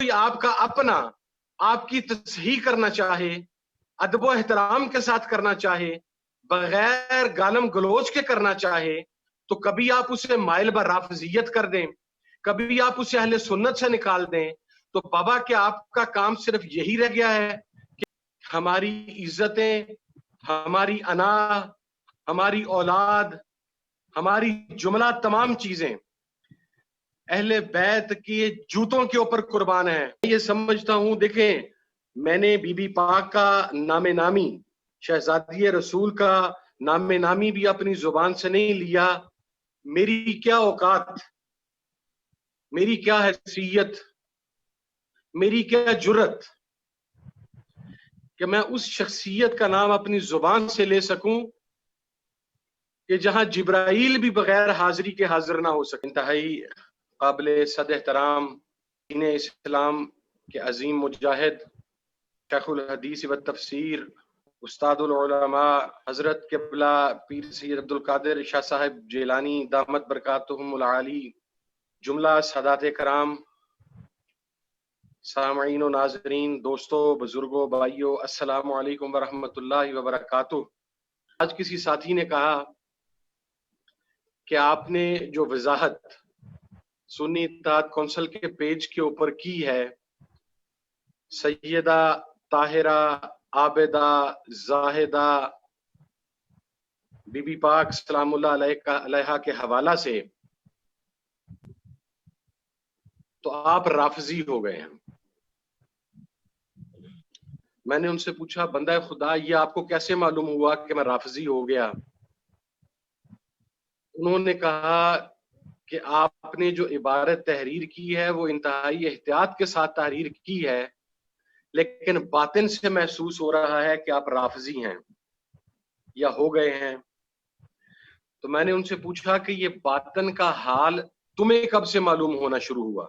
کوئی آپ کا اپنا آپ کی تصحیح کرنا چاہے، ادب و احترام کے ساتھ کرنا چاہے، بغیر گالم گلوچ کے کرنا چاہے، تو کبھی آپ اسے مائل بر رافضیت کر دیں، کبھی آپ اسے اہل سنت سے نکال دیں. تو بابا کیا آپ کا کام صرف یہی رہ گیا ہے کہ ہماری عزتیں، ہماری انا، ہماری اولاد، ہماری جملہ تمام چیزیں اہل بیت کی جوتوں کے اوپر قربان ہیں؟ یہ سمجھتا ہوں، دیکھیں میں نے بی بی پاک کا نام نامی، شہزادی رسول کا نام نامی بھی اپنی زبان سے نہیں لیا. میری کیا اوقات، میری کیا حیثیت، میری کیا جرت کہ میں اس شخصیت کا نام اپنی زبان سے لے سکوں کہ جہاں جبرائیل بھی بغیر حاضری کے حاضر نہ ہو سکے. انتہائی قابل صد احترام دین اسلام کے عظیم مجاہد، شیخ الحدیث و تفسیر، استاد العلماء حضرت قبلہ پیر سید عبدالقادر شاہ صاحب جیلانی دامت برکاتہم العالی، جملہ سادات کرام، سامعین و ناظرین، دوستوں، بزرگوں، بھائیوں، السلام علیکم ورحمۃ اللہ وبرکاتہ. آج کسی ساتھی نے کہا کہ آپ نے جو وضاحت سنی اتحاد کونسل کے پیج کے اوپر کی ہے، سیدہ طاہرہ عابدہ زاہدہ بی بی پاک سلام اللہ علیہا کے حوالہ سے، تو آپ رافضی ہو گئے ہیں. میں نے ان سے پوچھا بندہ خدا یہ آپ کو کیسے معلوم ہوا کہ میں رافضی ہو گیا؟ انہوں نے کہا کہ آپ نے جو عبارت تحریر کی ہے وہ انتہائی احتیاط کے ساتھ تحریر کی ہے، لیکن باطن سے محسوس ہو رہا ہے کہ آپ رافضی ہیں یا ہو گئے ہیں. تو میں نے ان سے پوچھا کہ یہ باطن کا حال تمہیں کب سے معلوم ہونا شروع ہوا؟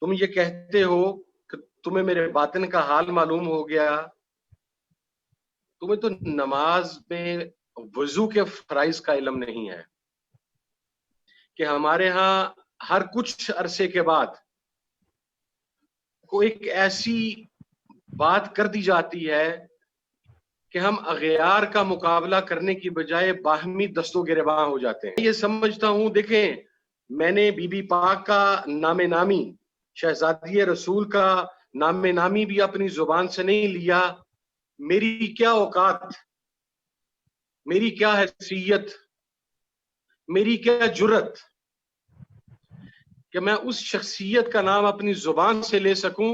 تم یہ کہتے ہو کہ تمہیں میرے باطن کا حال معلوم ہو گیا، تمہیں تو نماز میں وضو کے فرائض کا علم نہیں ہے کہ ہمارے ہاں ہر کچھ عرصے کے بعد کوئی ایک ایسی بات کر دی جاتی ہے کہ ہم اغیار کا مقابلہ کرنے کی بجائے باہمی دست و گریباں ہو جاتے ہیں. یہ سمجھتا ہوں، دیکھیں میں نے بی بی پاک کا نام نامی، شہزادی رسول کا نام نامی بھی اپنی زبان سے نہیں لیا. میری کیا اوقات، میری کیا حیثیت، میری کیا جرت کہ میں اس شخصیت کا نام اپنی زبان سے لے سکوں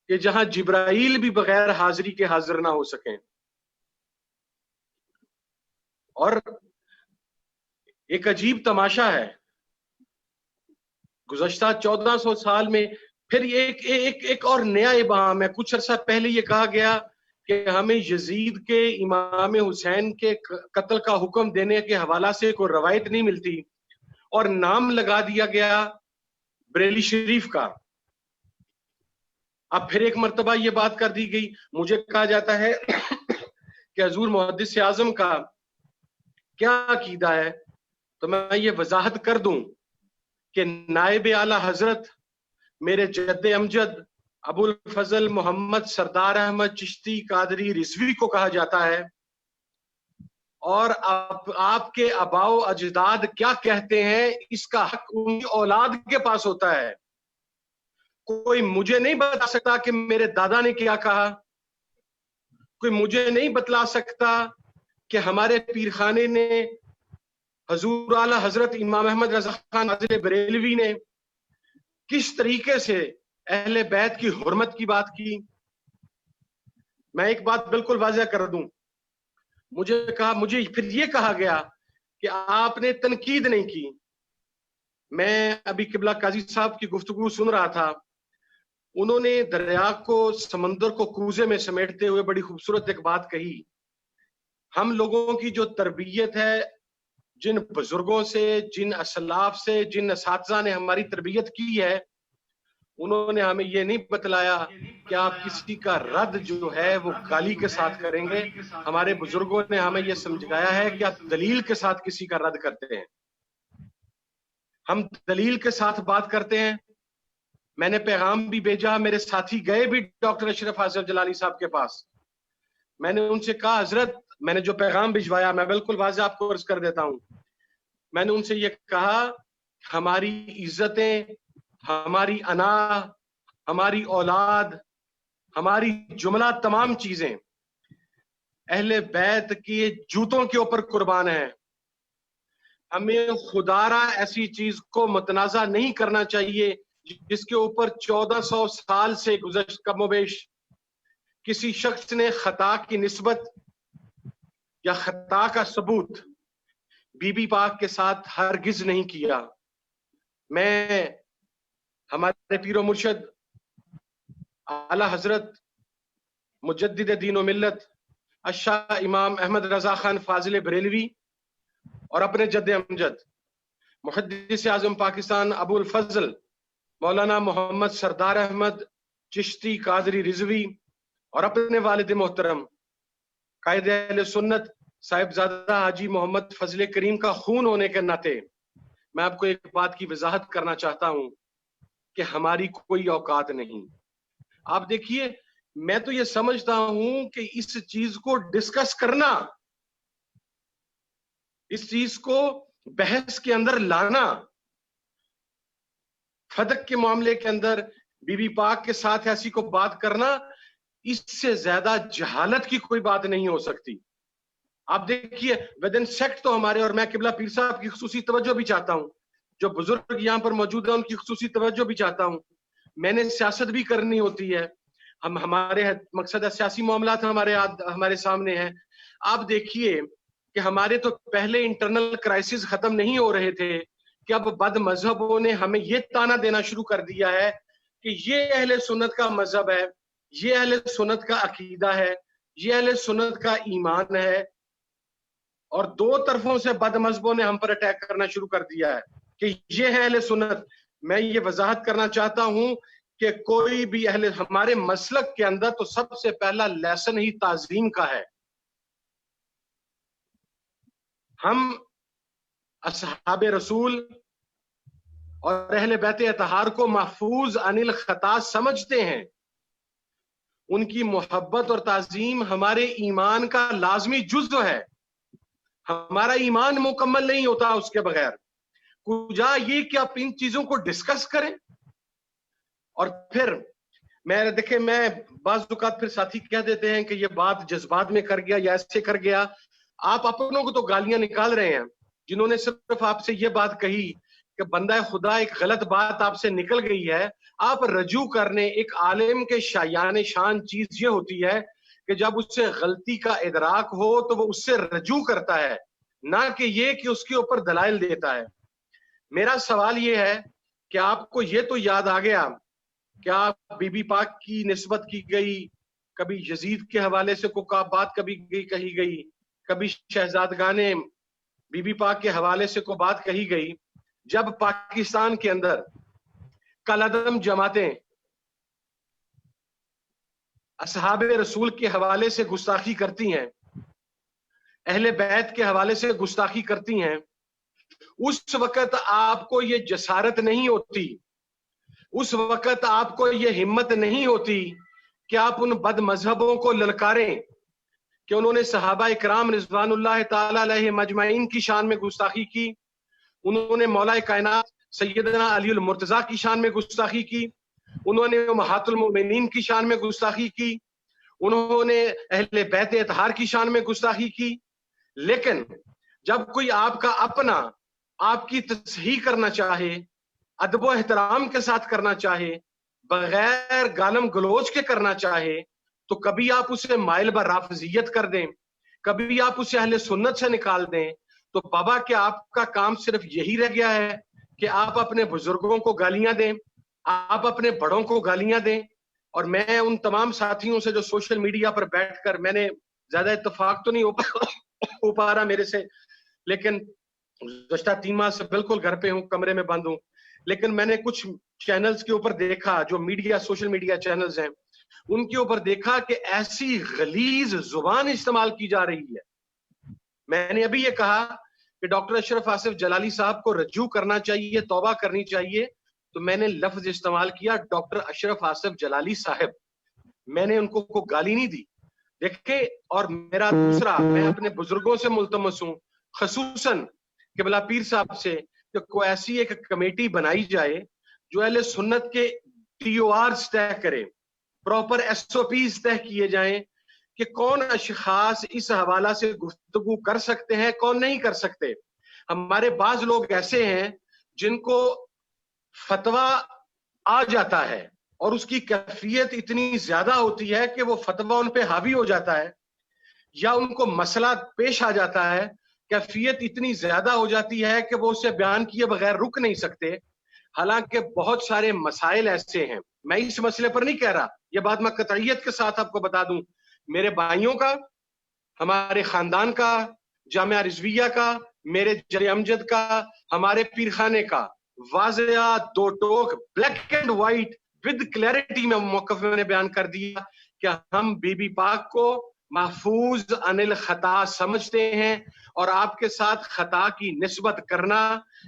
کہ جہاں جبرائیل بھی بغیر حاضری کے حاضر نہ ہو سکیں. اور ایک عجیب تماشا ہے، گزشتہ 1400 سال میں پھر ایک اور نیا ابہام ہے. کچھ عرصہ پہلے یہ کہا گیا کہ ہمیں یزید کے امام حسین کے قتل کا حکم دینے کے حوالہ سے کوئی روایت نہیں ملتی، اور نام لگا دیا گیا بریلی شریف کا. اب پھر ایک مرتبہ یہ بات کر دی گئی، مجھے کہا جاتا ہے کہ حضور محدث اعظم کا کیا عقیدہ ہے، تو میں یہ وضاحت کر دوں کہ نائب اعلی حضرت میرے جد امجد ابو الفضل محمد سردار احمد چشتی قادری رضوی کو کہا جاتا ہے، اور آپ کے آباء و اجداد کیا کہتے ہیں اس کا حق ان کی اولاد کے پاس ہوتا ہے. کوئی مجھے نہیں بتا سکتا کہ میرے دادا نے کیا کہا، کوئی مجھے نہیں بتلا سکتا کہ ہمارے پیرخانے نے حضور اعلی حضرت امام احمد رضا خان ناظر بریلوی نے کس طریقے سے اہل بیت کی حرمت کی بات کی. میں ایک بات بالکل واضح کر دوں، مجھے پھر یہ کہا گیا کہ آپ نے تنقید نہیں کی. میں ابھی قبلہ قاضی صاحب کی گفتگو سن رہا تھا، انہوں نے دریا کو، سمندر کو کوزے میں سمیٹتے ہوئے بڑی خوبصورت ایک بات کہی. ہم لوگوں کی جو تربیت ہے، جن بزرگوں سے، جن اسلاف سے، جن اساتذہ نے ہماری تربیت کی ہے، انہوں نے ہمیں یہ نہیں بتلایا کہ آپ کسی کا رد جو ہے وہ گالی کے ساتھ کریں گے. ہمارے بزرگوں نے ہمیں یہ سمجھایا ہے کہ آپ دلیل کے ساتھ کسی کا رد کرتے ہیں. ہم دلیل کے ساتھ بات کرتے ہیں. میں نے پیغام بھی بھیجا, میرے ساتھی گئے بھی ڈاکٹر اشرف حاصل جلانی صاحب کے پاس. میں نے ان سے کہا حضرت میں نے جو پیغام بھجوایا میں بالکل واضح آپ کو عرض کر دیتا ہوں. میں نے ان سے یہ کہا ہماری عزتیں, ہماری انا, ہماری اولاد, ہماری جملہ تمام چیزیں اہل بیت کی جوتوں کے اوپر قربان ہیں. ہمیں خدارہ ایسی چیز کو متنازع نہیں کرنا چاہیے جس کے اوپر 1400 سال سے گزشت کم و بیش کسی شخص نے خطا کی نسبت یا خطا کا ثبوت بی بی پاک کے ساتھ ہرگز نہیں کیا. میں ہمارے پیر و مرشد اعلی حضرت مجدد دین و ملت الشاہ امام احمد رضا خان فاضل بریلوی اور اپنے جد امجد محدث اعظم پاکستان ابو الفضل مولانا محمد سردار احمد چشتی قادری رضوی اور اپنے والد محترم قائد اہل سنت صاحبزادہ حاجی محمد فضل کریم کا خون ہونے کے ناطے میں آپ کو ایک بات کی وضاحت کرنا چاہتا ہوں کہ ہماری کوئی اوقات نہیں. آپ دیکھیے میں تو یہ سمجھتا ہوں کہ اس چیز کو ڈسکس کرنا, اس چیز کو بحث کے اندر لانا, فدق کے معاملے کے اندر بی بی پاک کے ساتھ ایسی کو بات کرنا, اس سے زیادہ جہالت کی کوئی بات نہیں ہو سکتی. آپ دیکھیے ودن سیکٹ تو ہمارے, اور میں قبلہ پیر صاحب کی خصوصی توجہ بھی چاہتا ہوں, جو بزرگ یہاں پر موجود ہیں ان کی خصوصی توجہ بھی چاہتا ہوں. میں نے سیاست بھی کرنی ہوتی ہے, ہمارے مقصد سیاسی معاملات ہمارے سامنے ہیں. آپ دیکھیے کہ ہمارے تو پہلے انٹرنل کرائسس ختم نہیں ہو رہے تھے کہ اب بد مذہبوں نے ہمیں یہ تانا دینا شروع کر دیا ہے کہ یہ اہل سنت کا مذہب ہے, یہ اہل سنت کا عقیدہ ہے, یہ اہل سنت کا ایمان ہے. اور دو طرفوں سے بد مذہبوں نے ہم پر اٹیک کرنا شروع کر دیا ہے کہ یہ ہے اہل سنت. میں یہ وضاحت کرنا چاہتا ہوں کہ کوئی بھی ہمارے مسلک کے اندر تو سب سے پہلا لیسن ہی تعظیم کا ہے. ہم اصحاب رسول اور اہل بیت اطہار کو محفوظ عن الخطا سمجھتے ہیں. ان کی محبت اور تعظیم ہمارے ایمان کا لازمی جزو ہے. ہمارا ایمان مکمل نہیں ہوتا اس کے بغیر. کجا یہ کہ آپ ان چیزوں کو ڈسکس کریں. اور پھر میں بعض اوقات پھر ساتھی کہہ دیتے ہیں کہ یہ بات جذبات میں کر گیا یا ایسے کر گیا. آپ اپنوں کو تو گالیاں نکال رہے ہیں جنہوں نے صرف آپ سے یہ بات کہی کہ بندہ خدا ایک غلط بات آپ سے نکل گئی ہے, آپ رجوع کرنے. ایک عالم کے شایان شان چیز یہ ہوتی ہے کہ جب اس سے غلطی کا ادراک ہو تو وہ اس سے رجوع کرتا ہے, نہ کہ یہ کہ اس کے اوپر دلائل دیتا ہے. میرا سوال یہ ہے کہ آپ کو یہ تو یاد آ گیا کہ آپ بی بی پاک کی نسبت کی گئی, کبھی یزید کے حوالے سے کوئی بات کہی گئی, کبھی شہزادگان بی بی پاک کے حوالے سے کوئی بات کہی گئی. جب پاکستان کے اندر کالعدم جماعتیں اصحاب رسول کے حوالے سے گستاخی کرتی ہیں, اہل بیت کے حوالے سے گستاخی کرتی ہیں, اس وقت آپ کو یہ جسارت نہیں ہوتی, اس وقت آپ کو یہ ہمت نہیں ہوتی کہ آپ ان بد مذہبوں کو للکاریں کہ انہوں نے صحابہ اکرام رضوان اللہ تعالی علیہ مجمعین کی شان میں گستاخی کی, انہوں نے مولا کائنات سیدنا علی المرتضیٰ کی شان میں گستاخی کی, انہوں نے امہات المؤمنین کی شان میں گستاخی کی, انہوں نے اہل بیت اطہار کی شان میں گستاخی کی. لیکن جب کوئی آپ کا اپنا آپ کی تصحیح کرنا چاہے, ادب و احترام کے ساتھ کرنا چاہے, بغیر گالم گلوچ کے کرنا چاہے, تو کبھی آپ اسے مائل برافضیت کر دیں, کبھی آپ اسے اہل سنت سے نکال دیں. تو بابا کیا آپ کا کام صرف یہی رہ گیا ہے کہ آپ اپنے بزرگوں کو گالیاں دیں, آپ اپنے بڑوں کو گالیاں دیں؟ اور میں ان تمام ساتھیوں سے جو سوشل میڈیا پر بیٹھ کر, میں نے زیادہ اتفاق تو نہیں ہو پا رہا میرے سے, لیکن گزشتہ 3 ماہ سے بالکل گھر پہ ہوں, کمرے میں بند ہوں, لیکن میں نے کچھ چینلز کے اوپر دیکھا, جو سوشل میڈیا چینلز ہیں, ان کے اوپر دیکھا کہ ایسی غلیظ زبان استعمال کی جا رہی ہے. میں نے ابھی یہ کہا کہ ڈاکٹر اشرف آصف جلالی صاحب کو رجوع کرنا چاہیے, توبہ کرنی چاہیے, تو میں نے لفظ استعمال کیا ڈاکٹر اشرف آصف جلالی صاحب. میں نے ان کو گالی نہیں دی. دیکھیں, اور میرا دوسرا, میں اپنے بزرگوں سے ملتمس ہوں, خصوصاً قبلہ پیر صاحب سے, کہ کوئی ایسی ایک کمیٹی بنائی جائے جو اہل سنت کے TORs طے کرے, پراپر SOPs طے کیے جائیں کہ کون اشخاص اس حوالہ سے گفتگو کر سکتے ہیں, کون نہیں کر سکتے. ہمارے بعض لوگ ایسے ہیں جن کو فتویٰ آ جاتا ہے اور اس کی کیفیت اتنی زیادہ ہوتی ہے کہ وہ فتویٰ ان پہ حاوی ہو جاتا ہے, یا ان کو مسئلہ پیش آ جاتا ہے, کیفیت اتنی زیادہ ہو جاتی ہے کہ وہ اسے بیان کیے بغیر رک نہیں سکتے. حالانکہ بہت سارے مسائل ایسے ہیں, میں اس مسئلے پر نہیں کہہ رہا, یہ بات میں قطعیت کے ساتھ آپ کو بتا دوں, میرے بھائیوں کا, ہمارے خاندان کا, جامعہ رضویہ کا, میرے جر امجد کا, ہمارے پیرخانے کا واضح دو ٹوک black and white with clarity میں موقف میں نے بیان کر دیا کہ ہم بی بی پاک کو محفوظ عن الخطا سمجھتے ہیں, اور آپ کے ساتھ خطا کی نسبت کرنا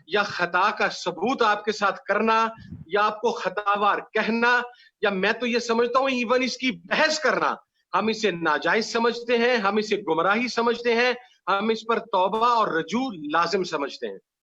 یا خطا کا ثبوت آپ کے ساتھ کرنا یا آپ کو خطاوار کہنا, یا میں تو یہ سمجھتا ہوں ایون اس کی بحث کرنا, ہم اسے ناجائز سمجھتے ہیں, ہم اسے گمراہی سمجھتے ہیں, ہم اس پر توبہ اور رجوع لازم سمجھتے ہیں.